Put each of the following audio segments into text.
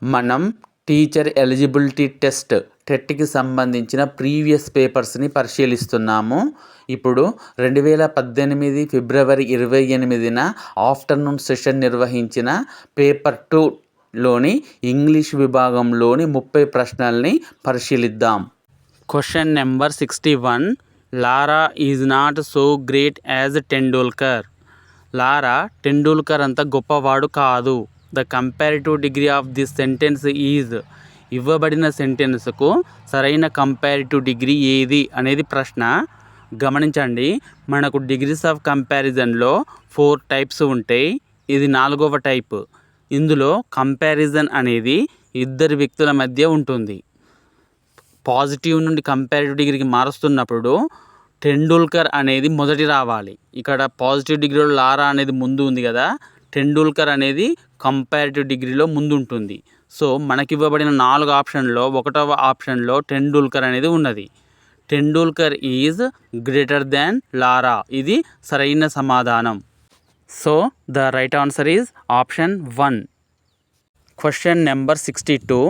మనం teacher eligibility టెట్కి సంబంధించిన previous పేపర్స్ని పరిశీలిస్తున్నాము. ఇప్పుడు 2018 ఫిబ్రవరి 28న ఆఫ్టర్నూన్ సెషన్ నిర్వహించిన పేపర్ 2లోని ఇంగ్లీష్ విభాగంలోని 30 ప్రశ్నల్ని పరిశీలిద్దాం. Question number 61. Lara is not so great as Tendulkar. Lara Tendulkar అంత గొప్పవాడు కాదు. The comparative degree of this sentence is. ఇవ్వబడిన సెంటెన్స్కు సరైన కంపారిటివ్ డిగ్రీ ఏది అనేది ప్రశ్న. గమనించండి, మనకు డిగ్రీస్ ఆఫ్ కంపారిజన్లో 4 టైప్స్ ఉంటాయి. ఇది 4వ టైప్. ఇందులో కంపారిజన్ అనేది ఇద్దరు వ్యక్తుల మధ్య ఉంటుంది. పాజిటివ్ నుండి కంపారిటివ్ డిగ్రీకి మారుస్తున్నప్పుడు టెండూల్కర్ అనేది మొదటి రావాలి. ఇక్కడ పాజిటివ్ డిగ్రీలో లారా అనేది ముందు ఉంది కదా, టెండూల్కర్ అనేది కంపారిటివ్ డిగ్రీలో ముందు ఉంటుంది. సో మనకి ఇవ్వబడిన 4 ఆప్షన్లో 1వ ఆప్షన్లో టెండూల్కర్ అనేది ఉన్నది. టెండూల్కర్ ఈజ్ గ్రేటర్ దాన్ లారా. ఇది సరైన సమాధానం. So the right answer is option 1. Question number 62.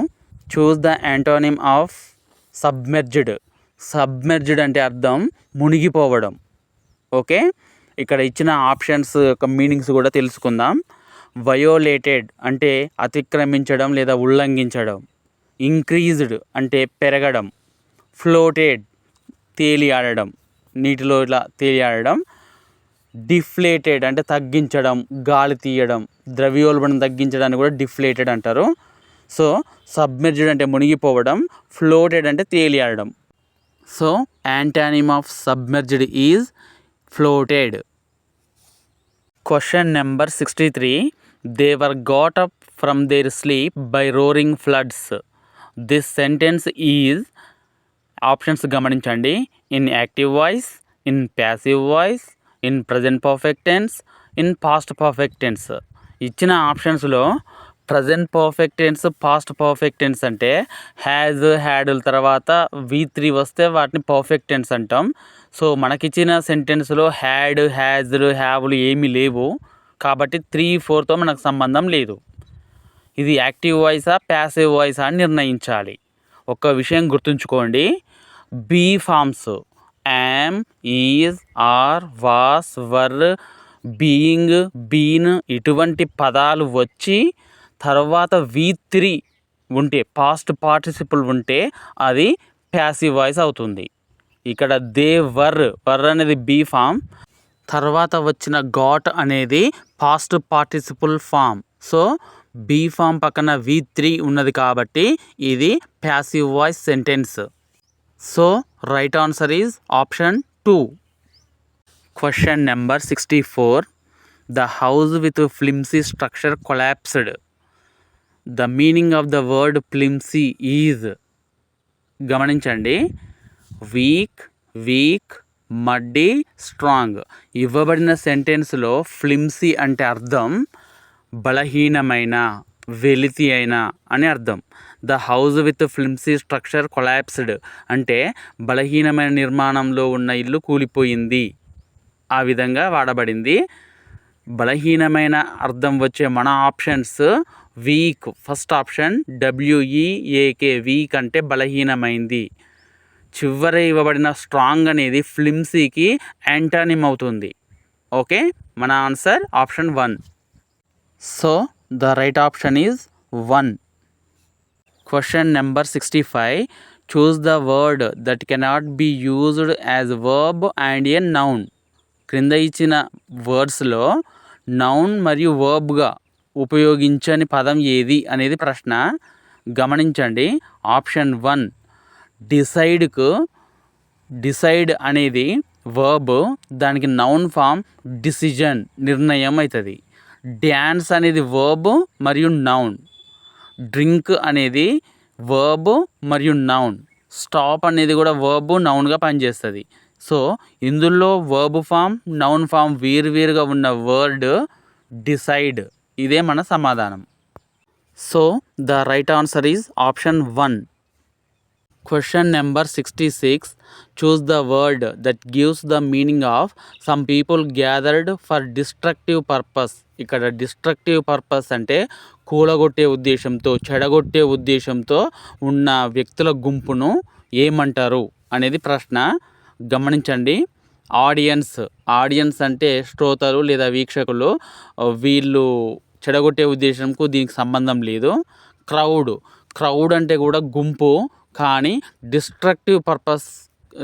Choose the antonym of submerged. Submerged అంటే అర్థం మునిగిపోవడం. ఓకే, ఇక్కడ ఇచ్చిన ఆప్షన్స్ యొక్క మీనింగ్స్ కూడా తెలుసుకుందాం. వయోలేటెడ్ అంటే అతిక్రమించడం లేదా ఉల్లంఘించడం. ఇంక్రీజ్డ్ అంటే పెరగడం. ఫ్లోటెడ్ తేలియాడడం, నీటిలో ఇలా తేలియాడడం. డిఫ్లేటెడ్ అంటే తగ్గించడం, గాలి తీయడం. ద్రవ్యోల్బణం తగ్గించడాన్ని కూడా డిఫ్లేటెడ్ అంటారు. సో సబ్మెర్జ్డ్ అంటే మునిగిపోవడం, ఫ్లోటెడ్ అంటే తేలియాడడం. So antonym of submerged is floated. Question number 63. They were got up from their sleep by roaring floods. This sentence is. Options గమనించండి. In active voice, in passive voice, in present perfect tense, in past perfect tense. ఇచ్చిన ఆప్షన్స్లో present perfect tense, past perfect tense అంటే has, హ్యాడ్ల తర్వాత V3 వస్తే వాటిని perfect tense అంటాం. So మనకిచ్చిన సెంటెన్స్లో హ్యాడ్, హ్యాజ్లు, హ్యావ్లు ఏమీ లేవు కాబట్టి 3, 4తో మనకు సంబంధం లేదు. ఇది యాక్టివ్ వాయిసా ప్యాసివ్ వాయిసా అని నిర్ణయించాలి. ఒక విషయం గుర్తుంచుకోండి, be forms am, is, are, was, were, being, been ఇటువంటి పదాలు వచ్చి తర్వాత V3 ఉంటే, పాస్ట్ పార్టిసిపుల్ ఉంటే అది ప్యాసివ్ వాయిస్ అవుతుంది. ఇక్కడ దే వర్ అనేది బీ ఫామ్, తర్వాత వచ్చిన గాట్ అనేది past participle form. So be form పక్కన V3 ఉన్నది కాబట్టి ఇది passive voice sentence. So right answer is option 2. Question number 64. The house with flimsy structure collapsed. The meaning of the word flimsy is. గమనించండి, weak, muddy, strong. ఇవ్వబడిన సెంటెన్స్లో flimsy అంటే అర్థం బలహీనమైన, వెలితి అయిన అని అర్థం. The house with flimsy structure collapsed అంటే బలహీనమైన నిర్మాణంలో ఉన్న ఇల్లు కూలిపోయింది. ఆ విధంగా వాడబడింది. బలహీనమైన అర్థం వచ్చే మన options week. First option WEAK, week అంటే బలహీనమైంది. చివర ఇవ్వబడిన స్ట్రాంగ్ అనేది ఫ్లిమ్సీకి యాంటానిమ్ అవుతుంది. ఓకే, మన answer option 1. So the right option is 1. Question number 65. Choose the word that cannot be used as verb and a noun. క్రింద ఇచ్చిన వర్డ్స్లో నౌన్ మరియు వర్బ్గా ఉపయోగించని పదం ఏది అనేది ప్రశ్న. గమనించండి, ఆప్షన్ 1 డిసైడ్కు డిసైడ్ అనేది వర్బ్, దానికి నౌన్ ఫామ్ డిసిజన్, నిర్ణయం అవుతుంది. డ్యాన్స్ అనేది వర్బ్ మరియు నౌన్. డ్రింక్ అనేది వర్బ్ మరియు నౌన్. స్టాప్ అనేది కూడా వర్బ్, నౌన్గా పనిచేస్తుంది. సో ఇందులో వర్బ్ ఫామ్, నౌన్ ఫామ్ వేరువేరుగా ఉన్న వర్డ్ డిసైడ్. ఇదే మన సమాధానం. So the right answer is option 1. Question number 66. Choose the word that gives the meaning of some people gathered for destructive purpose. ఇక్కడ డిస్ట్రక్టివ్ పర్పస్ అంటే కూలగొట్టే ఉద్దేశంతో, చెడగొట్టే ఉద్దేశంతో ఉన్న వ్యక్తుల గుంపును ఏమంటారు అనేది ప్రశ్న. గమనించండి. ఆడియన్స్ అంటే శ్రోతలు లేదా వీక్షకులు. వీళ్ళు చెడగొట్టే ఉద్దేశంకు దీనికి సంబంధం లేదు. క్రౌడ్ అంటే కూడా గుంపు, కానీ డిస్ట్రక్టివ్ పర్పస్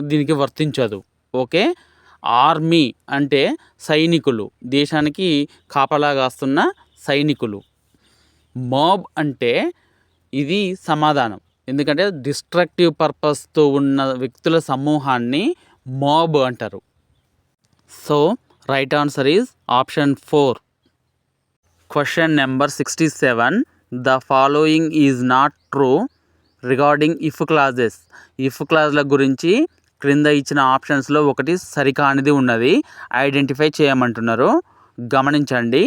దీనికి వర్తించదు. ఓకే. ఆర్మీ అంటే సైనికులు, దేశానికి కాపలా కాస్తున్న సైనికులు. మాబ్ అంటే ఇది సమాధానం, ఎందుకంటే డిస్ట్రక్టివ్ పర్పస్తో ఉన్న వ్యక్తుల సమూహాన్ని మాబ్ అంటారు. So right answer is option 4. Question number 67. The following is not true regarding if clauses. If క్లాజ్ల గురించి క్రింద ఇచ్చిన ఆప్షన్స్లో ఒకటి సరికానిది ఉన్నది, ఐడెంటిఫై చేయమంటున్నారు. గమనించండి.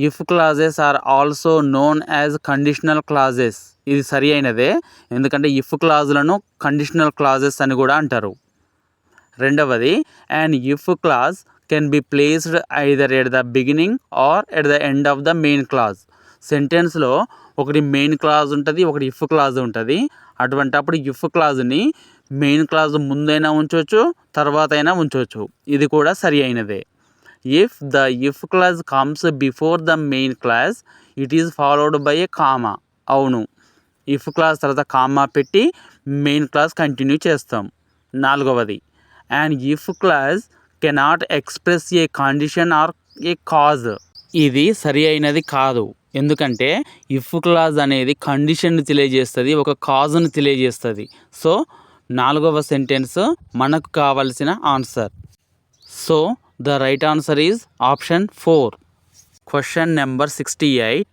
If clauses are also known as conditional clauses. ఇది సరి అయినదే, ఎందుకంటే ఇఫ్ క్లాజులను కండిషనల్ క్లాజెస్ అని కూడా అంటారు. రెండవది, and if clause can be placed either at the beginning or at the end of the main clause. సెంటెన్స్లో ఒకటి మెయిన్ క్లాజ్ ఉంటుంది, ఒకటి ఇఫ్ క్లాజ్ ఉంటుంది. అటువంటప్పుడు ఇఫ్ క్లాజ్ని మెయిన్ క్లాజ్ ముందైనా ఉంచవచ్చు, తర్వాత అయినా ఉంచవచ్చు. ఇది కూడా సరి అయినదే. If the if clause comes before the main clause it is followed by a comma. అవును, ఇఫ్ క్లాజ్ తర్వాత కామా పెట్టి మెయిన్ క్లాజ్ కంటిన్యూ చేస్తాం. నాలుగవది, and if clause cannot express a condition or a cause. ఇది సరి అయినది కాదు, ఎందుకంటే ఇఫ్ క్లాజ్ అనేది కండిషన్ని తెలియజేస్తుంది, ఒక కాజ్ను తెలియజేస్తుంది. సో నాలుగవ సెంటెన్స్ మనకు కావలసిన answer. So the right answer is option 4. Question number 68.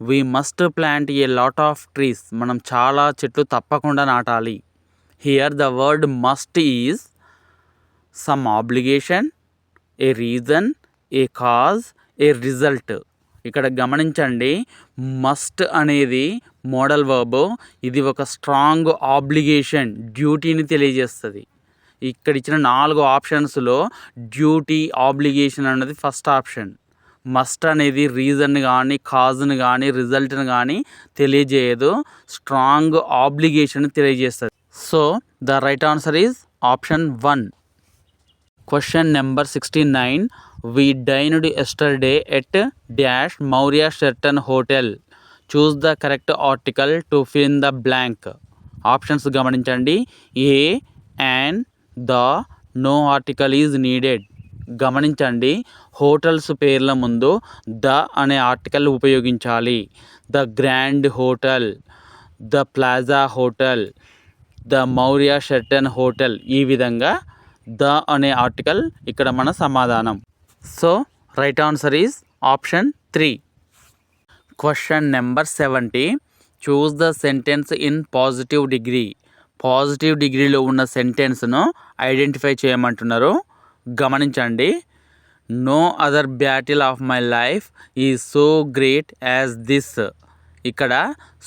We must plant a lot of trees. మనం చాలా చెట్లు తప్పకుండా నాటాలి. Here the word must is some obligation, A reason, A cause, A result. ఇక్కడ గమనించండి, మస్ట్ అనేది మోడల్ వర్బ్. ఇది ఒక స్ట్రాంగ్ ఆబ్లిగేషన్, డ్యూటీని తెలియజేస్తుంది. ఇక్కడ ఇచ్చిన 4 ఆప్షన్స్లో డ్యూటీ, ఆబ్లిగేషన్ అన్నది ఫస్ట్ ఆప్షన్. మస్ట్ అనేది రీజన్ కానీ, కాజ్ని కానీ, రిజల్ట్ని కానీ తెలియజేయదు, స్ట్రాంగ్ ఆబ్లిగేషన్ తెలియజేస్తుంది. So the right answer is option 1. Question number 69. We dined yesterday at dash Maurya Sheraton Hotel. Choose the correct article to fill in the blank. Options గమనించండి. A, and, the, no article is needed. గమనించండి, hotels పేర్ల ముందు the అనే article ఉపయోగించాలి. The grand hotel, the plaza hotel, the Maurya Sheraton hotel. ఈ విధంగా the అనే article ఇక్కడ మన సమాధానం. So right answer is option 3. Question number 70. Choose the sentence in positive degree. Positive డిగ్రీలో ఉన్న సెంటెన్స్ను ఐడెంటిఫై చేయమంటున్నారు. గమనించండి. No other battle of my life is so great as this. ఇక్కడ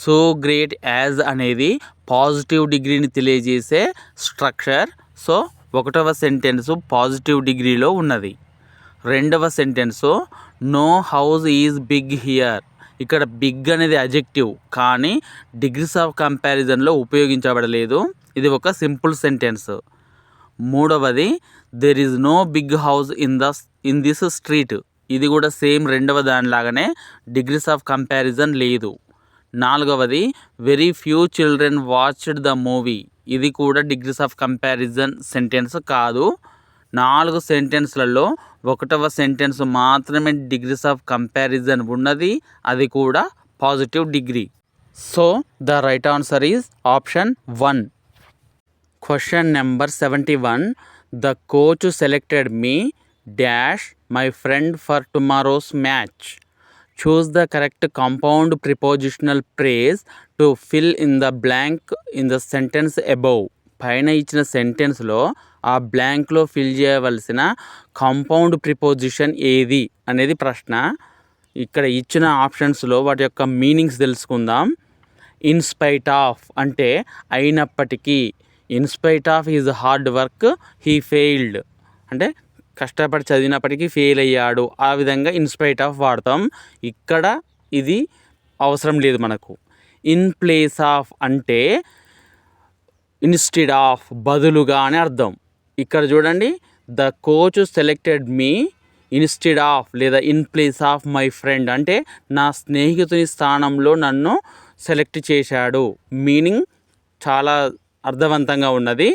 సో గ్రేట్ యాజ్ అనేది పాజిటివ్ డిగ్రీని తెలియజేసే స్ట్రక్చర్. సో 1వ సెంటెన్స్ పాజిటివ్ డిగ్రీలో ఉన్నది. 2వ sentence no house is big here. ఇక్కడ బిగ్ అనేది అడ్జెక్టివ్, కానీ డిగ్రీస్ ఆఫ్ కంపారిజన్లో ఉపయోగించబడలేదు. ఇది ఒక సింపుల్ సెంటెన్స్. 3వది there is no big house in this street. ఇది కూడా సేమ్ 2వ దానిలాగానే డిగ్రీస్ ఆఫ్ కంపారిజన్ లేదు. 4వది very few children watched the movie. ఇది కూడా డిగ్రీస్ ఆఫ్ కంపారిజన్ సెంటెన్స్ కాదు. 4 సెంటెన్స్లలో 1వ సెంటెన్స్ మాత్రమే డిగ్రీస్ ఆఫ్ కంపారిజన్ ఉన్నది, అది కూడా positive degree. So the right answer is option 1. Question number 71. The coach selected me dash my friend for tomorrow's match. Choose the correct compound prepositional phrase to fill in the blank in the sentence above. పైన ఇచ్చిన సెంటెన్స్లో ఆ బ్లాంక్లో fill చేయవలసిన compound preposition ఏది అనేది ప్రశ్న. ఇక్కడ ఇచ్చిన ఆప్షన్స్లో వాటి యొక్క మీనింగ్స్ తెలుసుకుందాం. ఇన్స్పైట్ ఆఫ్ అంటే అయినప్పటికీ. In spite of is hard work he failed అంటే కష్టపడి చదివినప్పటికీ ఫెయిల్ అయ్యాడు. ఆ విధంగా ఇన్స్పైట్ ఆఫ్ వాడతాం. ఇక్కడ ఇది అవసరం లేదు మనకు. ఇన్ ప్లేస్ ఆఫ్ అంటే ఇన్స్టెడ్ ఆఫ్ బదులుగా అని అర్థం. ఇక్కడ చూడండి, the coach selected me instead of లేదా in place of my friend అంటే నా స్నేహితుని స్థానంలో నన్ను సెలెక్ట్ చేశాడు. మీనింగ్ చాలా అర్థవంతంగా ఉన్నది.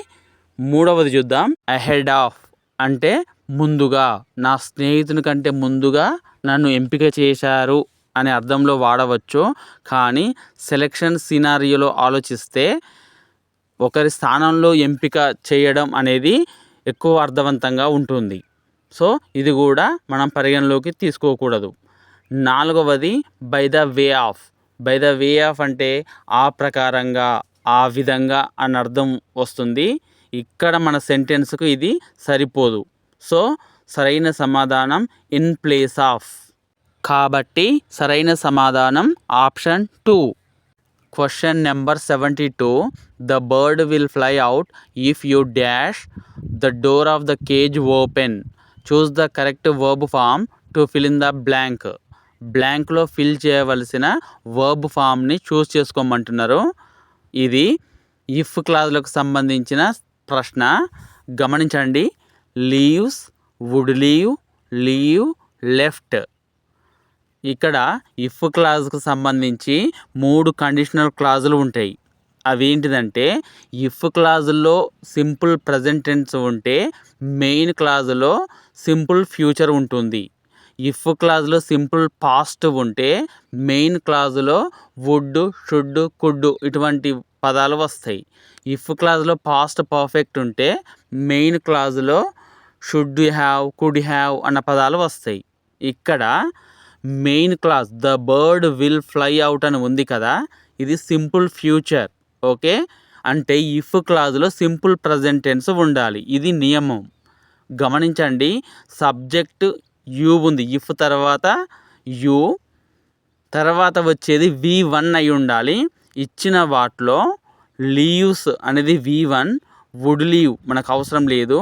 మూడవది చూద్దాం. అహెడ్ ఆఫ్ అంటే ముందుగా, నా స్నేహితుని కంటే ముందుగా నన్ను ఎంపిక చేశారు అనే అర్థంలో వాడవచ్చు. కానీ సెలెక్షన్ సినారియోలో ఆలోచిస్తే ఒకరి స్థానంలో ఎంపిక చేయడం అనేది ఎక్కువ అర్థవంతంగా ఉంటుంది. సో ఇది కూడా మనం పరిగణలోకి తీసుకోకూడదు. నాలుగవది by the way of. By the way of అంటే ఆ ప్రకారంగా, ఆ విధంగా అని అర్థం వస్తుంది. ఇక్కడ మన సెంటెన్స్కు ఇది సరిపోదు. సో సరైన సమాధానం ఇన్ ప్లేస్ ఆఫ్. కాబట్టి సరైన సమాధానం option 2. Question number 72. The bird will fly out if you dash the door of the cage open. Choose the correct verb form to fill in the blank. బ్లాంక్లో fill చేయవలసిన verb ఫామ్ని choose చేసుకోమంటున్నారు. ఇది if క్లాజ్లకు సంబంధించిన ప్రశ్న. గమనించండి. Leaves, would leave, leave, left. ఇక్కడ ఇఫ్ క్లాజ్కు సంబంధించి 3 కండిషనల్ క్లాజులు ఉంటాయి. అవి ఏంటిదంటే, ఇఫ్ క్లాజుల్లో సింపుల్ ప్రజెంట్ టెన్స్ ఉంటే మెయిన్ క్లాజులో సింపుల్ ఫ్యూచర్ ఉంటుంది. ఇఫ్ క్లాజ్లో సింపుల్ పాస్ట్ ఉంటే మెయిన్ క్లాజులో వుడ్, షుడ్, కుడ్ ఇటువంటి పదాలు వస్తాయి. ఇఫ్ క్లాజ్లో పాస్ట్ పర్ఫెక్ట్ ఉంటే మెయిన్ క్లాజులో షుడ్ హ్యావ్, కుడ్ హ్యావ్ అన్న పదాలు వస్తాయి. ఇక్కడ main clause the bird will fly out అని ఉంది కదా, ఇది సింపుల్ ఫ్యూచర్. ఓకే, అంటే ఇఫ్ క్లాజ్లో సింపుల్ ప్రజెంట్ టెన్స్ ఉండాలి. ఇది నియమం. గమనించండి, సబ్జెక్ట్ యూ ఉంది. ఇఫ్ తర్వాత యూ, తర్వాత వచ్చేది V1 అయి ఉండాలి. ఇచ్చిన వాటిలో లీవ్స్ అనేది V1, వుడ్ లీవ్ మనకు అవసరం లేదు.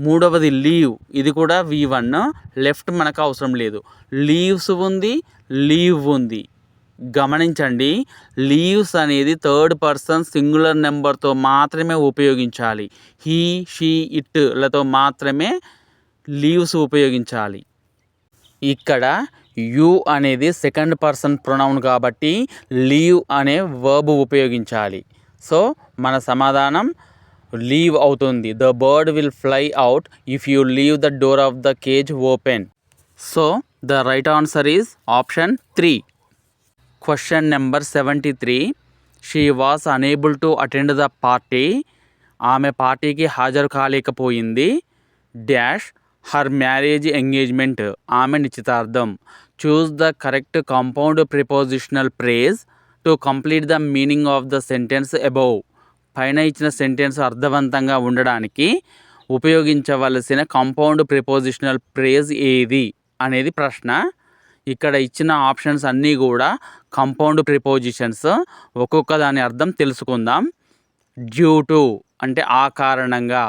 మూడవది లీవ్, ఇది కూడా V1. లెఫ్ట్ మనకు అవసరం లేదు. లీవ్స్ ఉంది, లీవ్ ఉంది. గమనించండి, లీవ్స్ అనేది థర్డ్ పర్సన్ సింగులర్ నెంబర్తో మాత్రమే ఉపయోగించాలి. హీ, షీ, ఇట్లతో మాత్రమే లీవ్స్ ఉపయోగించాలి. ఇక్కడ యూ అనేది సెకండ్ పర్సన్ ప్రొనౌన్ కాబట్టి లీవ్ అనే వర్బ్ ఉపయోగించాలి. సో మన సమాధానం లీవ్ అవుతుంది. The bird will fly out if you leave the door of the cage open. So the right answer is option 3. Question number 73. She was unable to attend the party. ఆమె పార్టీకి హాజరు కాలేకపోయింది. Dash her marriage engagement. ఆమె నిశ్చితార్థం. Choose the correct compound prepositional phrase to complete the meaning of the sentence above. పైన ఇచ్చిన sentence అర్థవంతంగా ఉండడానికి ఉపయోగించవలసిన కాంపౌండ్ ప్రిపోజిషనల్ ఫ్రేజ్ ఏది అనేది ప్రశ్న. ఇక్కడ ఇచ్చిన ఆప్షన్స్ అన్నీ కూడా కాంపౌండ్ ప్రిపోజిషన్స్. ఒక్కొక్క దాని అర్థం తెలుసుకుందాం. డ్యూ టు అంటే ఆ కారణంగా.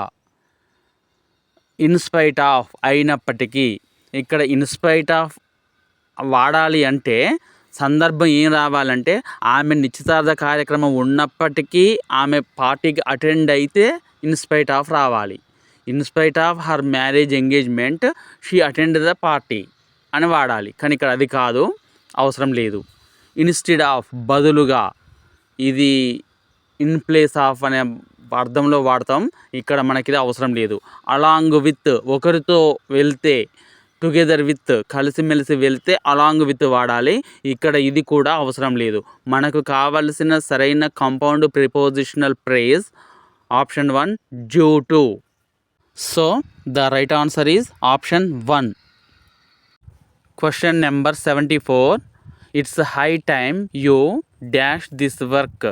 ఇన్స్పైట్ ఆఫ్ అయినప్పటికీ. ఇక్కడ ఇన్స్పైట్ ఆఫ్ వాడాలి అంటే సందర్భం ఏం రావాలంటే, ఆమె నిశ్చితార్థ కార్యక్రమం ఉన్నప్పటికీ ఆమె పార్టీకి అటెండ్ అయితే ఇన్స్పైట్ ఆఫ్ రావాలి. In spite of her marriage engagement she attend the party అని వాడాలి. కానీ ఇక్కడ అది కాదు, అవసరం లేదు. ఇన్స్టెడ్ ఆఫ్ బదులుగా, ఇది ఇన్ ప్లేస్ ఆఫ్ అనే అర్థంలో వాడతాం. ఇక్కడ మనకి ఇది అవసరం లేదు. అలాంగ్ విత్ ఒకరితో వెళ్తే, టుగెదర్ విత్ కలిసిమెలిసి వెళ్తే అలాంగ్ విత్ వాడాలి. ఇక్కడ ఇది కూడా అవసరం లేదు. మనకు కావలసిన సరైన compound prepositional phrase option 1 due to. So the right answer is option 1. Question number 74. It's high time you dash this work.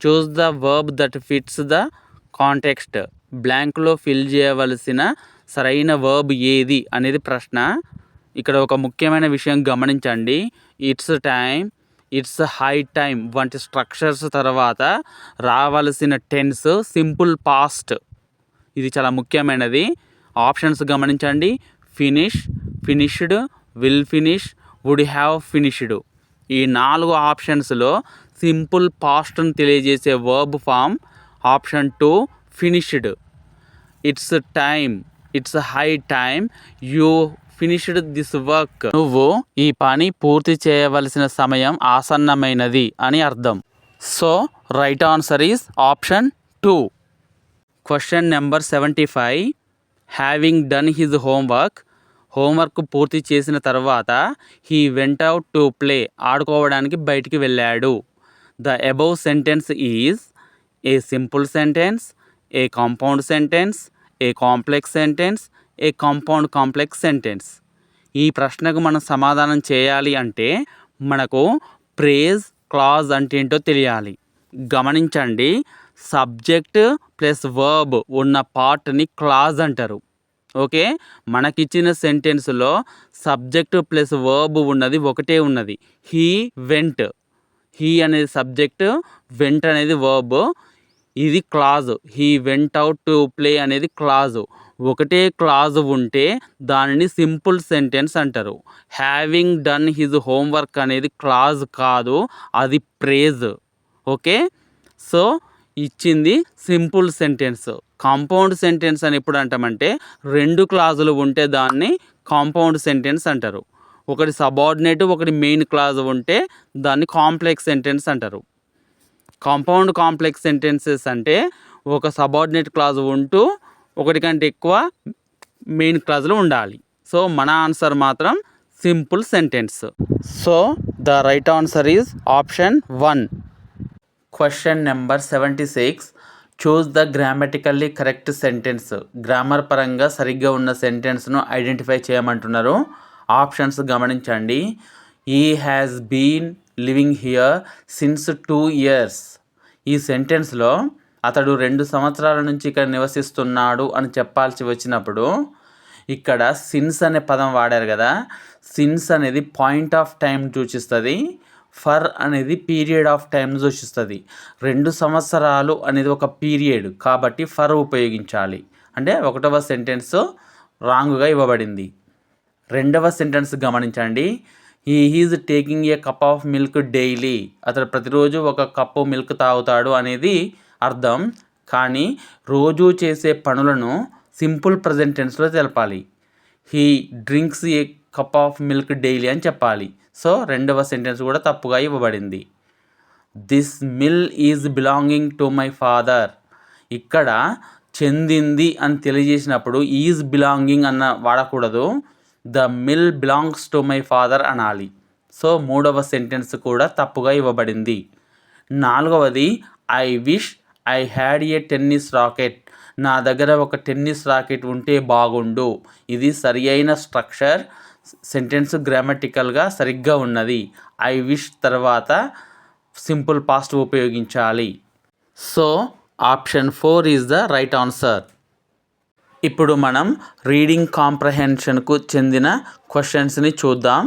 Choose the verb that fits the context. బ్లాంక్లో ఫిల్ చేయవలసిన సరైన వర్బ్ ఏది అనేది ప్రశ్న. ఇక్కడ ఒక ముఖ్యమైన విషయం గమనించండి. It's time, it's high time వంటి స్ట్రక్చర్స్ తర్వాత రావాల్సిన టెన్స్ సింపుల్ పాస్ట్. ఇది చాలా ముఖ్యమైనది. ఆప్షన్స్ గమనించండి. Finish, finished, will finish, would have finished. ఈ 4 ఆప్షన్స్లో సింపుల్ పాస్ట్ని తెలియజేసే verb form option 2 finished. It's time, it's high time you finished this work. నువ్వు ఈ పని పూర్తి చేయవలసిన సమయం ఆసన్నమైనది అని అర్థం. So right answer is option 2. Question number 75. Having done his homework పూర్తి చేసిన తర్వాత he went out to play, ఆడుకోవడానికి బయటికి వెళ్ళాడు. The above sentence is a simple sentence, a compound sentence, A complex sentence, a compound complex sentence. ఈ ప్రశ్నకు మనం సమాధానం చేయాలి అంటే మనకు ప్రేజ్ క్లాజ్ అంటే ఏంటో తెలియాలి. గమనించండి, సబ్జెక్ట్ ప్లస్ వర్బ్ ఉన్న పార్ట్ని క్లాజ్ అంటారు. ఓకే, మనకిచ్చిన సెంటెన్స్లో సబ్జెక్ట్ ప్లస్ వర్బ్ ఉన్నది ఒకటే ఉన్నది, హీ వెంట్. హీ అనేది సబ్జెక్ట్, వెంట్ అనేది వర్బ్. ఇది clause. He went out to play అనేది క్లాజు. ఒకటే క్లాజ్ ఉంటే దానిని సింపుల్ సెంటెన్స్ అంటారు. హ్యావింగ్ డన్ హిజ్ హోంవర్క్ అనేది క్లాజ్ కాదు, అది ప్రేజ్. ఓకే, సో ఇచ్చింది సింపుల్ సెంటెన్స్. కాంపౌండ్ సెంటెన్స్ అని ఎప్పుడు అంటామంటే 2 క్లాజులు ఉంటే దాన్ని కాంపౌండ్ సెంటెన్స్ అంటారు. ఒకటి సబార్డినేట్, ఒకటి మెయిన్ క్లాజ్ ఉంటే దాన్ని కాంప్లెక్స్ సెంటెన్స్ అంటారు. కాంపౌండ్ కాంప్లెక్స్ సెంటెన్సెస్ అంటే ఒక సబార్డినేట్ క్లాజ్ ఉంటూ ఒకటి కంటే ఎక్కువ మెయిన్ క్లాజులు ఉండాలి. సో మన ఆన్సర్ మాత్రం simple sentence. So the right answer is option 1. Question number 76. Choose the grammatically correct sentence. Grammar పరంగా సరిగ్గా ఉన్న సెంటెన్స్ను ఐడెంటిఫై చేయమంటున్నారు. ఆప్షన్స్ గమనించండి. He has been living here since 2 years. ఈ సెంటెన్స్లో అతడు 2 సంవత్సరాల నుంచి ఇక్కడ నివసిస్తున్నాడు అని చెప్పాల్సి వచ్చినప్పుడు ఇక్కడ సిన్స్ అనే పదం వాడారు కదా. సిన్స్ అనేది పాయింట్ ఆఫ్ టైం సూచిస్తుంది, ఫర్ అనేది పీరియడ్ ఆఫ్ టైం సూచిస్తుంది. 2 సంవత్సరాలు అనేది ఒక పీరియడ్ కాబట్టి ఫర్ ఉపయోగించాలి. అంటే 1వ సెంటెన్స్ రాంగ్గా ఇవ్వబడింది. 2వ సెంటెన్స్ గమనించండి. He is taking a cup of milk daily. అతడు ప్రతిరోజు ఒక కప్పు మిల్క్ తాగుతాడు అనేది అర్థం. కానీ రోజు చేసే పనులను సింపుల్ ప్రజెంట్ టెన్స్లో తెలపాలి. He drinks a cup of milk daily అని చెప్పాలి. సో 2వ సెంటెన్స్ కూడా తప్పుగా ఇవ్వబడింది. This mill is belonging to my father. ఇక్కడ చెందింది అని తెలియజేసినప్పుడు ఈజ్ బిలాంగింగ్ అన్న వాడకూడదు, the mill belongs to my father అనాలి. సో 3వ సెంటెన్స్ కూడా తప్పుగా ఇవ్వబడింది. 4వది I wish I had a tennis racket. నా దగ్గర ఒక టెన్నిస్ రాకెట్ ఉంటే బాగుండు. ఇది సరి అయిన స్ట్రక్చర్, సెంటెన్స్ గ్రామటికల్గా సరిగ్గా ఉన్నది. ఐ విష్ తర్వాత సింపుల్ పాస్ట్ ఉపయోగించాలి. So option 4 is the right answer. ఇప్పుడు మనం రీడింగ్ కాంప్రహెన్షన్కు చెందిన క్వశ్చన్స్ని చూద్దాం.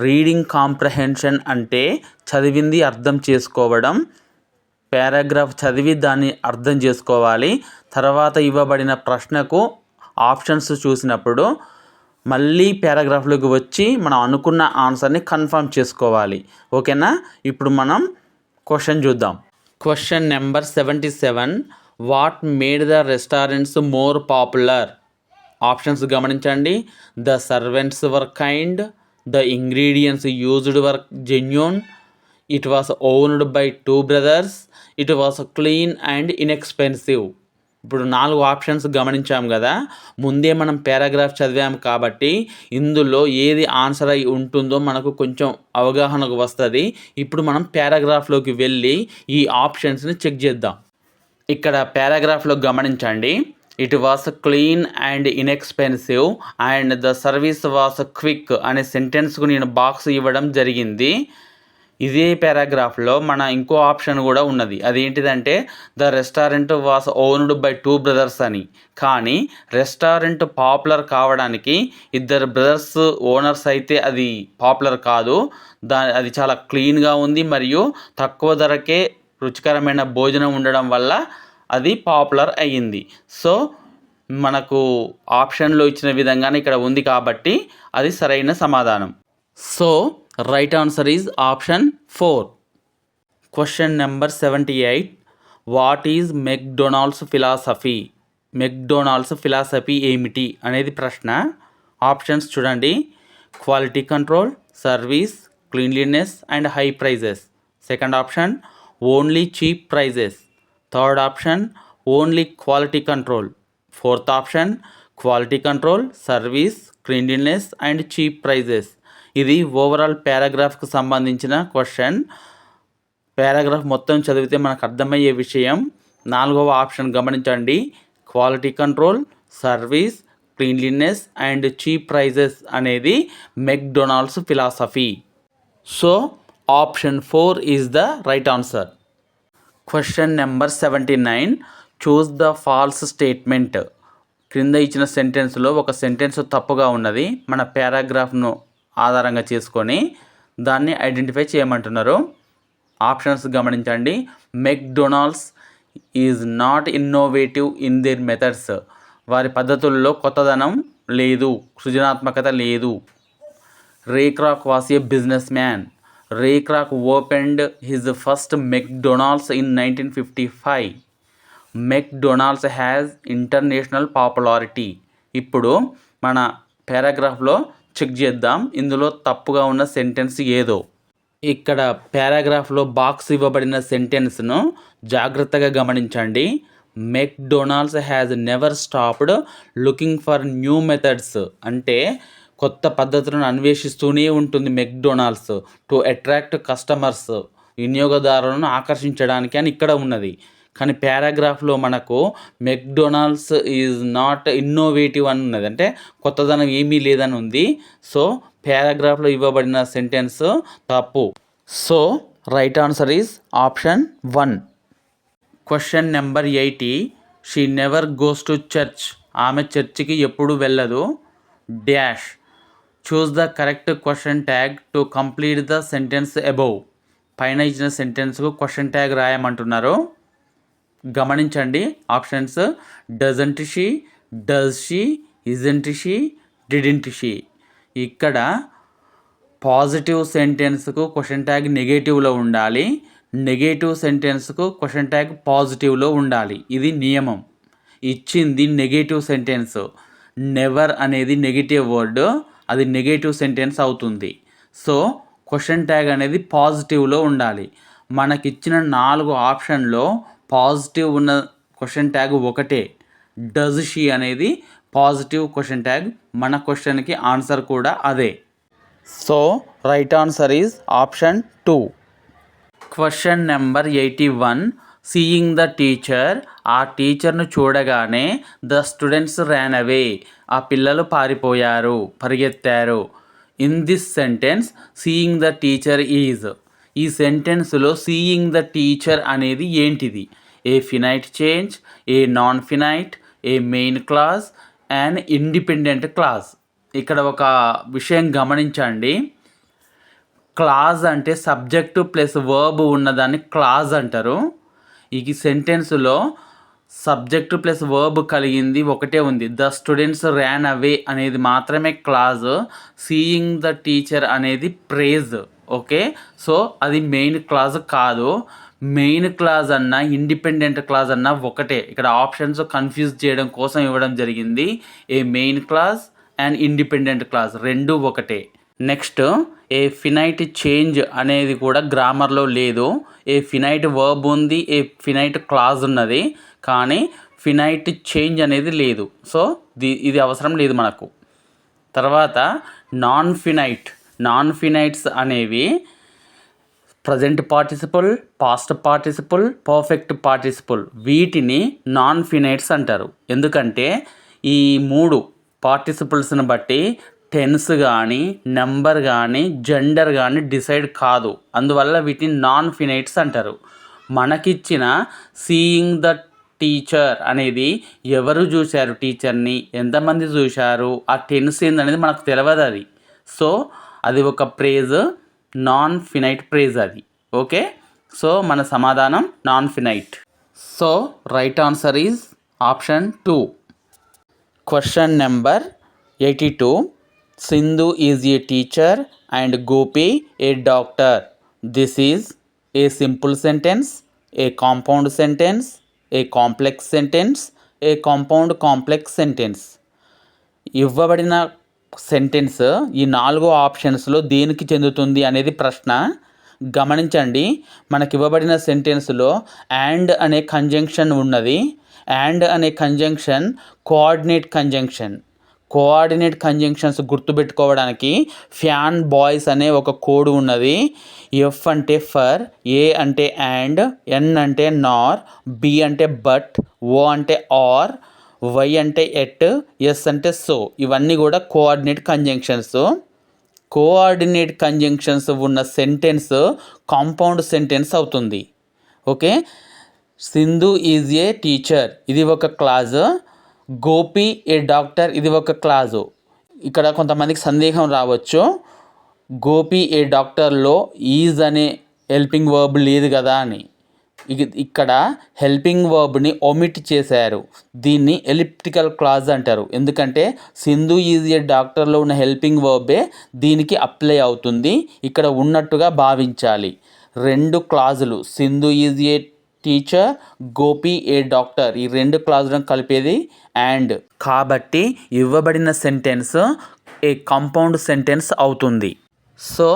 రీడింగ్ కాంప్రహెన్షన్ అంటే చదివింది అర్థం చేసుకోవడం. పారాగ్రాఫ్ చదివి దాన్ని అర్థం చేసుకోవాలి. తర్వాత ఇవ్వబడిన ప్రశ్నకు ఆప్షన్స్ చూసినప్పుడు మళ్ళీ పారాగ్రాఫ్లోకి వచ్చి మనం అనుకున్న ఆన్సర్ని కన్ఫర్మ్ చేసుకోవాలి. ఓకేనా, ఇప్పుడు మనం క్వశ్చన్ చూద్దాం. Question number 77. What made the restaurants more popular? Options గమనించండి. The servants were kind, the ingredients used were genuine, it was owned by 2 brothers, it was clean and inexpensive. ఇప్పుడు 4 ఆప్షన్స్ గమనించాం కదా. ముందే మనం పారాగ్రాఫ్ చదివాము కాబట్టి ఇందులో ఏది ఆన్సర్ అయి ఉంటుందో మనకు కొంచెం అవగాహనకు వస్తుంది. ఇప్పుడు మనం పారాగ్రాఫ్లోకి వెళ్ళి ఈ ఆప్షన్స్ని చెక్ చేద్దాం. ఇక్కడ పారాగ్రాఫ్లో గమనించండి. It was clean and inexpensive and the service was quick అనే సెంటెన్స్కు నేను బాక్స్ ఇవ్వడం జరిగింది. ఇదే పారాగ్రాఫ్లో మన ఇంకో ఆప్షన్ కూడా ఉన్నది. అదేంటిదంటే the restaurant was owned by 2 brothers అని. కానీ రెస్టారెంట్ పాపులర్ కావడానికి 2 brothers ఓనర్స్ అయితే అది పాపులర్ కాదు. అది చాలా క్లీన్గా ఉంది మరియు తక్కువ ధరకే రుచికరమైన భోజనం ఉండడం వల్ల అది పాపులర్ అయ్యింది. సో మనకు ఆప్షన్లో ఇచ్చిన విధంగానే ఇక్కడ ఉంది కాబట్టి అది సరైన సమాధానం. So Right answer is option 4. Question number 78. What is McDonald's philosophy? McDonald's philosophy ఏమిటి అనేది ప్రశ్న. ఆప్షన్స్ చూడండి. Quality control, service, cleanliness and high prices. Second option only cheap prices. Third option only quality control. Fourth option quality control, service, cleanliness and cheap prices. ఇది overall పారాగ్రాఫ్కి సంబంధించిన question. Paragraph మొత్తం చదివితే మనకు అర్థమయ్యే విషయం. 4వ ఆప్షన్ గమనించండి. Quality control, service, cleanliness and cheap prices అనేది McDonald's philosophy. So option 4 is the right answer. Question number 79. Choose the false statement. క్రింద ఇచ్చిన సెంటెన్స్లో ఒక సెంటెన్స్ తప్పుగా ఉన్నది. మన పారాగ్రాఫ్ను ఆధారంగా చేసుకొని దాన్ని ఐడెంటిఫై చేయమంటున్నారు. ఆప్షన్స్ గమనించండి. McDonald's is not innovative in their methods. వారి పద్ధతుల్లో కొత్తదనం లేదు, సృజనాత్మకత లేదు. Ray Kroc was a business man. Ray Kroc opened his first McDonald's in 1955. McDonald's has international popularity. ఇప్పుడు మన పారాగ్రాఫ్లో చెక్ చేద్దాం ఇందులో తప్పుగా ఉన్న సెంటెన్స్ ఏదో. ఇక్కడ పారాగ్రాఫ్లో బాక్స్ ఇవ్వబడిన సెంటెన్స్ను జాగ్రత్తగా గమనించండి. McDonald's has never stopped looking for new methods అంటే కొత్త పద్ధతులను అన్వేషిస్తూనే ఉంటుంది మెక్డొనాల్డ్స్ టు అట్రాక్ట్ కస్టమర్స్, వినియోగదారులను ఆకర్షించడానికి అని ఇక్కడ ఉన్నది. కానీ పారాగ్రాఫ్లో మనకు మెక్డొనాల్డ్స్ ఈజ్ నాట్ ఇన్నోవేటివ్ అని ఉన్నది, అంటే కొత్తదనం ఏమీ లేదని ఉంది. సో పారాగ్రాఫ్లో ఇవ్వబడిన సెంటెన్స్ తప్పు. So right answer is option 1. Question number 80. She never goes to church. ఆమె చర్చికి ఎప్పుడు వెళ్ళదు. Dash. Choose the correct question tag to complete the sentence above. పైన ఇచ్చిన సెంటెన్స్కు క్వశ్చన్ ట్యాగ్ రాయమంటున్నారు. గమనించండి options. Doesn't she, does she, isn't she, didn't she. ఇక్కడ positive సెంటెన్స్కు question tag నెగేటివ్లో ఉండాలి, negative సెంటెన్స్కు question tag పాజిటివ్లో ఉండాలి. ఇది నియమం. ఇచ్చింది నెగేటివ్ సెంటెన్స్. నెవర్ అనేది నెగటివ్ వర్డ్, అది నెగేటివ్ సెంటెన్స్ అవుతుంది. సో క్వశ్చన్ ట్యాగ్ అనేది పాజిటివ్లో ఉండాలి. మనకిచ్చిన 4 ఆప్షన్లో పాజిటివ్ ఉన్న క్వశ్చన్ ట్యాగ్ ఒకటే. డజ్ షీ అనేది పాజిటివ్ క్వశ్చన్ ట్యాగ్. మన క్వశ్చన్కి ఆన్సర్ కూడా అదే. So right answer is option 2. Question number 81. Seeing the teacher. ఆ టీచర్ను చూడగానే ద స్టూడెంట్స్ ర్యాన్ అవే. ఆ పిల్లలు పారిపోయారు, పరిగెత్తారు. In this sentence seeing the teacher is. ఈ సెంటెన్స్లో సీయింగ్ ద టీచర్ అనేది ఏంటిది? A finite change, a non finite, a main clause and independent clause. ఇక్కడ ఒక విషయం గమనించండి. క్లాజ్ అంటే సబ్జెక్టు ప్లస్ వర్బ్ ఉన్నదాన్ని క్లాజ్ అంటారు. ఈ సెంటెన్స్లో సబ్జెక్టు ప్లస్ వర్బ్ కలిగింది ఒకటే ఉంది. ద స్టూడెంట్స్ ర్యాన్ అవే అనేది మాత్రమే క్లాజ్. సీయింగ్ ద టీచర్ అనేది ప్రేజ్. ఓకే, సో అది మెయిన్ క్లాజ్ కాదు. మెయిన్ క్లాజ్ అన్నా ఇండిపెండెంట్ క్లాజ్ అన్నా ఒకటే. ఇక్కడ ఆప్షన్స్ కన్ఫ్యూజ్ చేయడం కోసం ఇవ్వడం జరిగింది. A main clause and independent clause రెండు ఒకటే. నెక్స్ట్ ఏ ఫినైట్ చేంజ్ అనేది కూడా గ్రామర్లో లేదు. ఏ ఫినైట్ వర్బ్ ఉంది, ఏ ఫినైట్ క్లాజ్ ఉన్నది, కానీ ఫినైట్ చేంజ్ అనేది లేదు. సో ఇది అవసరం లేదు మనకు. తర్వాత నాన్ ఫినైట్స్ అనేవి present participle, past participle, perfect participle. వీటిని నాన్ ఫినైట్స్ అంటారు. ఎందుకంటే ఈ 3 పార్టిసిపుల్స్ని బట్టి టెన్స్ కానీ, నెంబర్ కానీ, జెండర్ కానీ డిసైడ్ కాదు. అందువల్ల వీటిని నాన్ ఫినైట్స్ అంటారు. మనకిచ్చిన సీయింగ్ ద టీచర్ అనేది ఎవరు చూశారు టీచర్ని, ఎంతమంది చూశారు, ఆ టెన్స్ ఏందనేది మనకు తెలియదు అది. సో అది ఒక ప్రేజ్, నాన్ ఫినైట్ ప్రేజ్ అది. ఓకే, సో మన సమాధానం non finite. So right answer is option 2. Question number 82. Sindhu is a teacher and Gopi a doctor. This is a simple sentence, a compound sentence, a complex sentence, a compound complex sentence. ఇవ్వబడిన sentence ఈ 4 ఆప్షన్స్లో దేనికి చెందుతుంది అనేది ప్రశ్న. గమనించండి, మనకి ఇవ్వబడిన సెంటెన్స్లో అండ్ అనే కంజంక్షన్ ఉన్నది. అండ్ అనే conjunction coordinate conjunction. Coordinate conjunctions గుర్తుపెట్టుకోవడానికి ఫ్యాన్ బాయ్స్ అనే ఒక కోడ్ ఉన్నది. ఎఫ్ అంటే ఫర్, ఏ అంటే అండ్, ఎన్ అంటే నార్, బి అంటే బట్, ఓ అంటే ఆర్, వై అంటే ఎట్, ఎస్ అంటే సో. ఇవన్నీ కూడా కోఆర్డినేట్ కంజంక్షన్స్. కోఆర్డినేట్ కంజంక్షన్స్ ఉన్న సెంటెన్స్ కాంపౌండ్ సెంటెన్స్ అవుతుంది. Okay, Sindhu is a teacher, ఇది ఒక క్లాజ్. గోపి ఏ డాక్టర్, ఇది ఒక క్లాజు. ఇక్కడ కొంతమందికి సందేహం రావచ్చు, గోపి ఏ డాక్టర్లో ఈజ్ అనే హెల్పింగ్ వర్బ్ లేదు కదా అని. ఇక్కడ హెల్పింగ్ వర్బ్ని ఒమిట్ చేశారు. దీన్ని ఎలిప్టికల్ క్లాజ్ అంటారు. ఎందుకంటే సింధు ఈజ్ ఏ డాక్టర్లో ఉన్న హెల్పింగ్ వర్బే దీనికి అప్లై అవుతుంది. ఇక్కడ ఉన్నట్టుగా భావించాలి. 2 క్లాజులు, Sindhu is a teacher, Gopi a doctor, ఈ 2 క్లాజులను కలిపేది అండ్. కాబట్టి ఇవ్వబడిన సెంటెన్స్ ఏ కాంపౌండ్ సెంటెన్స్ అవుతుంది. So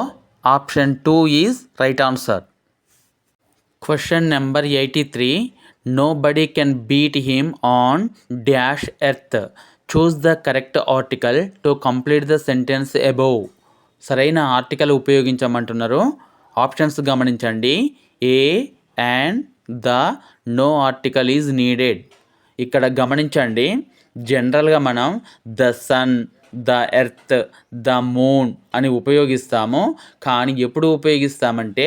option 2 is right answer. Question number 83. Nobody can beat him on dash earth. Choose the correct article to complete the sentence above. సరైన article ఉపయోగించమంటున్నారు. Options గమనించండి. A and the, no article is needed. ఇక్కడ గమనించండి, జనరల్గా మనం the sun, the earth, the moon అని ఉపయోగిస్తాము. కానీ ఎప్పుడు ఉపయోగిస్తామంటే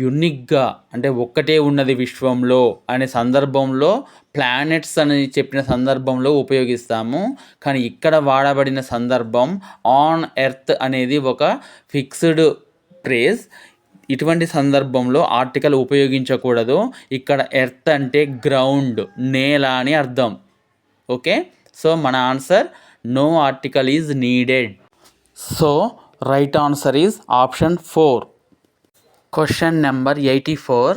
యునిక్గా, అంటే ఒక్కటే ఉన్నది విశ్వంలో అనే సందర్భంలో, ప్లానెట్స్ అని చెప్పిన సందర్భంలో ఉపయోగిస్తాము. కానీ ఇక్కడ వాడబడిన సందర్భం ఆన్ ఎర్త్ అనేది ఒక ఫిక్స్డ్ ఫ్రేజ్. ఇటువంటి సందర్భంలో ఆర్టికల్ ఉపయోగించకూడదు. ఇక్కడ ఎర్త్ అంటే గ్రౌండ్, నేల అని అర్థం. ఓకే, సో మన answer no article is needed. So right answer is option 4. Question number 84.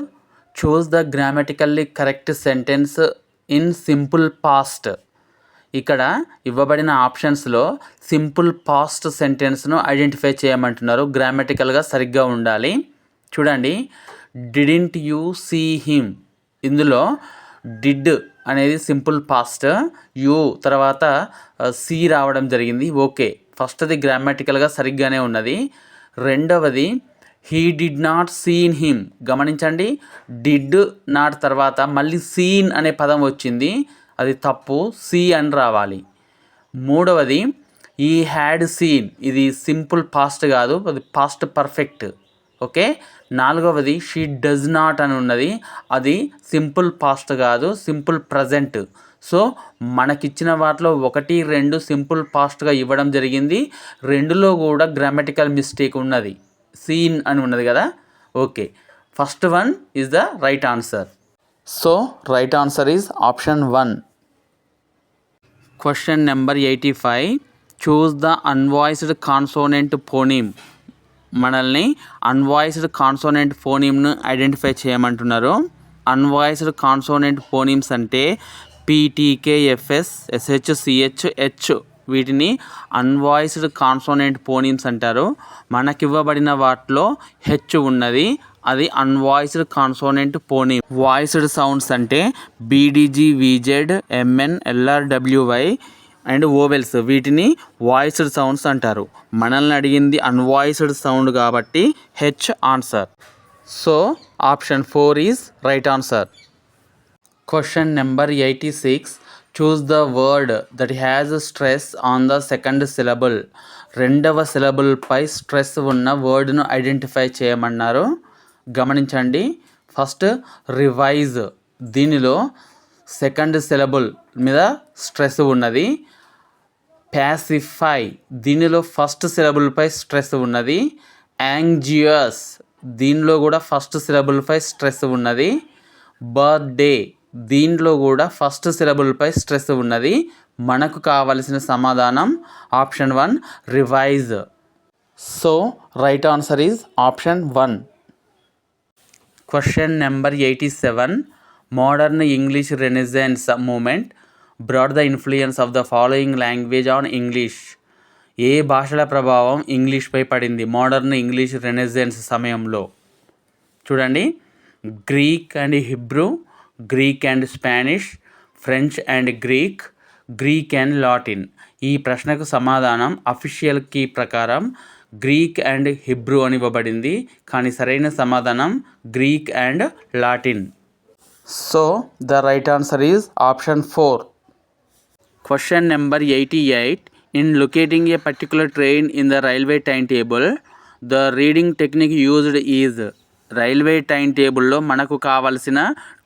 Choose the grammatically correct sentence in simple past. ఇక్కడ ఇవ్వబడిన ఆప్షన్స్లో సింపుల్ పాస్ట్ సెంటెన్స్ను ఐడెంటిఫై చేయమంటున్నారు. గ్రామటికల్గా సరిగ్గా ఉండాలి. చూడండి, డిడింట్ యూ సీ హిమ్, ఇందులో డిడ్ అనేది సింపుల్ పాస్ట్, యూ తర్వాత సి రావడం జరిగింది. ఓకే, ఫస్ట్ది గ్రామటికల్గా సరిగ్గానే ఉన్నది. రెండవది he did not seen him. గమనించండి, డిడ్ నాట్ తర్వాత మళ్ళీ సీన్ అనే పదం వచ్చింది, అది తప్పు, సీ అని రావాలి. మూడవది ఈ హ్యాడ్ సీన్, ఇది సింపుల్ పాస్ట్ కాదు, అది పాస్ట్ పర్ఫెక్ట్. ఓకే, నాలుగవది షీ డస్ నాట్ అని ఉన్నది, అది సింపుల్ పాస్ట్ కాదు, సింపుల్ ప్రజెంట్. సో మనకిచ్చిన వాటిలో 1, 2 సింపుల్ పాస్ట్గా ఇవ్వడం జరిగింది. 2లో కూడా గ్రామటికల్ మిస్టేక్ ఉన్నది, సీన్ అని ఉన్నది కదా. Okay, first one is the right answer. So right answer is option 1. Question number 85. Choose the unvoiced consonant phoneme. మనల్ని అన్వాయిస్డ్ కాన్సోనెంట్ ఫోనీమ్ను ఐడెంటిఫై చేయమంటున్నారు. అన్వాయిస్డ్ కాన్సోనెంట్ ఫోనీమ్స్ అంటే పీటీకే, ఎఫ్ఎస్, ఎస్హెచ్, సిహెచ్, హెచ్, వీటిని అన్వాయిస్డ్ కాన్సోనెంట్ ఫోనీమ్స్ అంటారు. మనకివ్వబడిన వాటిలో హెచ్ ఉన్నది, అది అన్వాయిస్డ్ కాన్సోనెంట్ ఫోనీమ్. వాయిస్డ్ సౌండ్స్ అంటే బీడీజీ, VZ, MN, ఎల్ఆర్డబ్ల్యూవై and vowels, వీటిని వాయిస్డ్ సౌండ్స్ అంటారు. మనల్ని అడిగింది అన్వాయిస్డ్ సౌండ్ కాబట్టి H answer. So option 4 is right answer. Question number 86. Choose the word that has stress on the second syllable. 2వ సిలబుల్పై స్ట్రెస్ ఉన్న వర్డ్ను ఐడెంటిఫై చేయమన్నారు. గమనించండి, ఫస్ట్ రివైజ్, దీనిలో సెకండ్ సిలబుల్ మీద స్ట్రెస్ ఉన్నది. ప్యాసిఫై, దీనిలో ఫస్ట్ సిలబుల్పై స్ట్రెస్ ఉన్నది. యాంగ్జియస్, దీనిలో కూడా ఫస్ట్ సిలబుల్పై స్ట్రెస్ ఉన్నది. బర్త్డే, దీంట్లో కూడా ఫస్ట్ సిలబుల్పై స్ట్రెస్ ఉన్నది. మనకు కావలసిన సమాధానం option 1 revise. So right answer is option 1. Question number 87. Modern English renaissance movement brought the influence of the following language on English. ఏ భాషల ప్రభావం ఇంగ్లీష్పై పడింది మోడర్న్ ఇంగ్లీష్ రెనెసెన్స్ సమయంలో? చూడండి, Greek and Hebrew, Greek and Spanish, French and Greek, Greek and Latin. ఈ ప్రశ్నకు సమాధానం అఫీషియల్ కీ ప్రకారం గ్రీక్ అండ్ హిబ్రూ అని ఇవ్వబడింది, కానీ సరైన సమాధానం Greek and Latin. So the right answer is option 4. Question number 88. In locating a particular train in the railway timetable, the reading technique used is. Railway time టేబుల్లో మనకు కావాల్సిన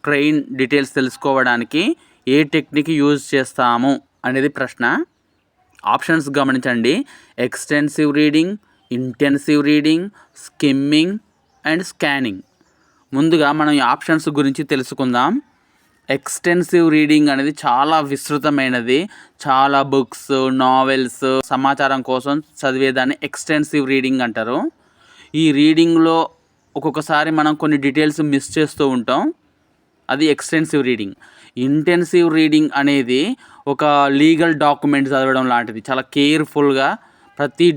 train details తెలుసుకోవడానికి ఏ technique use చేస్తాము అనేది ప్రశ్న. Options గమనించండి. Extensive reading, intensive reading, skimming and scanning. ముందుగా మనం ఈ ఆప్షన్స్ గురించి తెలుసుకుందాం. ఎక్స్టెన్సివ్ రీడింగ్ అనేది చాలా విస్తృతమైనది. చాలా బుక్స్, నావెల్స్, సమాచారం కోసం చదివేదాన్ని ఎక్స్టెన్సివ్ రీడింగ్ అంటారు. ఈ రీడింగ్లో ఒక్కొక్కసారి మనం కొన్ని డీటెయిల్స్ మిస్ చేస్తూ ఉంటాం, అది ఎక్స్టెన్సివ్ రీడింగ్. ఇంటెన్సివ్ రీడింగ్ అనేది ఒక లీగల్ డాక్యుమెంట్ చదవడం లాంటిది. చాలా కేర్ఫుల్గా ప్రతి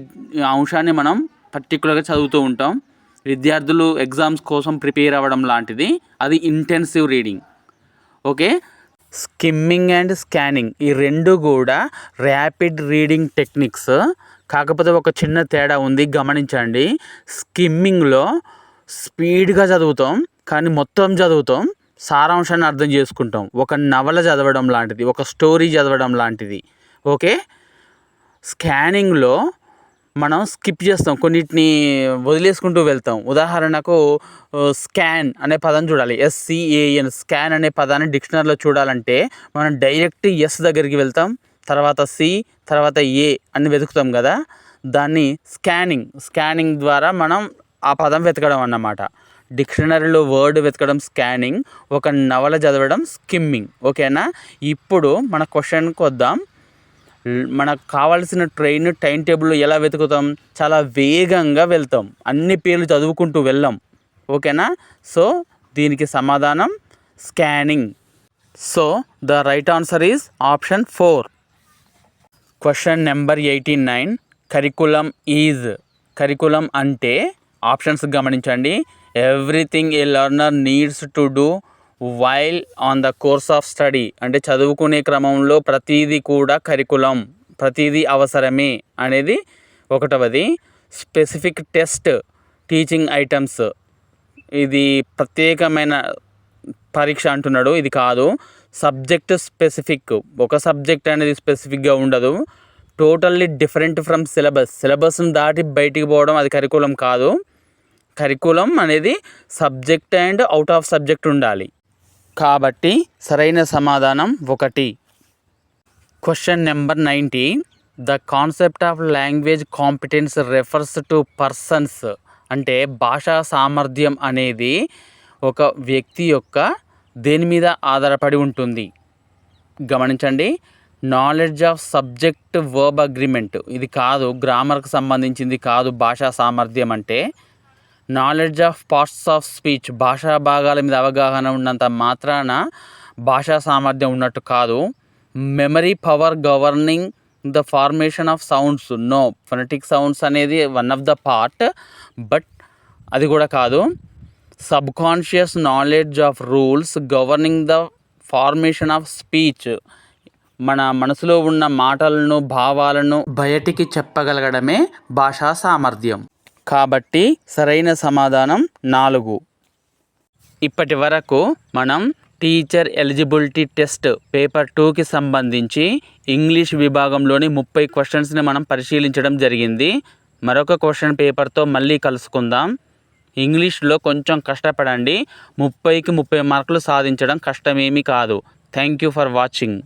అంశాన్ని మనం పర్టికులర్గా చదువుతూ ఉంటాం. విద్యార్థులు ఎగ్జామ్స్ కోసం ప్రిపేర్ అవ్వడం లాంటిది, అది intensive reading. Okay, skimming and scanning ఈ రెండు కూడా ర్యాపిడ్ రీడింగ్ టెక్నిక్స్. కాకపోతే ఒక చిన్న తేడా ఉంది, గమనించండి. స్కిమ్మింగ్లో స్పీడ్గా చదువుతాం, కానీ మొత్తం చదువుతాం, సారాంశాన్ని అర్థం చేసుకుంటాం. ఒక నవల చదవడం లాంటిది, ఒక స్టోరీ చదవడం లాంటిది. ఓకే, స్కానింగ్లో మనం స్కిప్ చేస్తాం, కొన్నిటిని వదిలేసుకుంటూ వెళ్తాం. ఉదాహరణకు స్కాన్ అనే పదం చూడాలి, SCAN, స్కాన్ అనే పదాన్ని డిక్షనరీలో చూడాలంటే మనం డైరెక్ట్ ఎస్ దగ్గరికి వెళ్తాం, తర్వాత సి, తర్వాత ఏ అని వెతుకుతాం కదా, దాన్ని స్కానింగ్ ద్వారా మనం ఆ పదం వెతకడం అన్నమాట. డిక్షనరీలో వర్డ్ వెతకడం స్కానింగ్, ఒక నవల చదవడం స్కిమ్మింగ్. ఓకేనా? ఇప్పుడు మన క్వశ్చన్కి వద్దాం. మనకు కావాల్సిన ట్రైన్ టైం టేబుల్లో ఎలా వెతుకుతాం? చాలా వేగంగా వెళ్తాం, అన్ని పేర్లు చదువుకుంటూ వెళ్ళాం. ఓకేనా? సో దీనికి సమాధానం scanning. So the right answer is option 4. Question number 89. Curriculum is. Curriculum అంటే ఆప్షన్స్ గమనించండి. Everything A learner needs to do while on the course of study. అంటే చదువుకునే క్రమంలో ప్రతీది కూడా కరికులం, ప్రతీది అవసరమే అనేది ఒకటవది. స్పెసిఫిక్ టెస్ట్, టీచింగ్ ఐటమ్స్, ఇది ప్రత్యేకమైన పరీక్ష అంటున్నాడు, ఇది కాదు. సబ్జెక్ట్ స్పెసిఫిక్, ఒక సబ్జెక్ట్ అనేది స్పెసిఫిక్గా ఉండదు, టోటల్లీ డిఫరెంట్ ఫ్రమ్ సిలబస్ని దాటి బయటికి పోవడం అది కరికులం కాదు. కరికులం అనేది subject and out of subject ఉండాలి. కాబట్టి సరైన సమాధానం 1. Question number 90. The concept of language competence refers to persons. అంటే భాషా సామర్థ్యం అనేది ఒక వ్యక్తి యొక్క దేని మీద ఆధారపడి ఉంటుంది? గమనించండి. Knowledge of subject verb agreement, ఇది కాదు, గ్రామర్కి సంబంధించింది కాదు. భాషా సామర్థ్యం అంటే knowledge of parts of speech, భాషా భాగాల మీద అవగాహన ఉన్నంత మాత్రాన భాషా సామర్థ్యం ఉన్నట్టు కాదు. Memory power governing the formation of sounds, no, phonetic sounds అనేది one of the part, but అది కూడా కాదు. Subconscious knowledge of rules governing the formation of speech, మన మనసులో ఉన్న మాటలను, భావాలను బయటికి చెప్పగలగడమే భాషా సామర్థ్యం. కాబట్టి సరైన సమాధానం 4. ఇప్పటి వరకు మనం టీచర్ ఎలిజిబిలిటీ టెస్ట్ పేపర్ 2కి సంబంధించి ఇంగ్లీష్ విభాగంలోని 30 క్వశ్చన్స్ని మనం పరిశీలించడం జరిగింది. మరొక క్వశ్చన్ పేపర్తో మళ్ళీ కలుసుకుందాం. ఇంగ్లీష్లో కొంచెం కష్టపడండి, 30కి 30 మార్కులు సాధించడం కష్టమేమీ కాదు. Thank you for watching.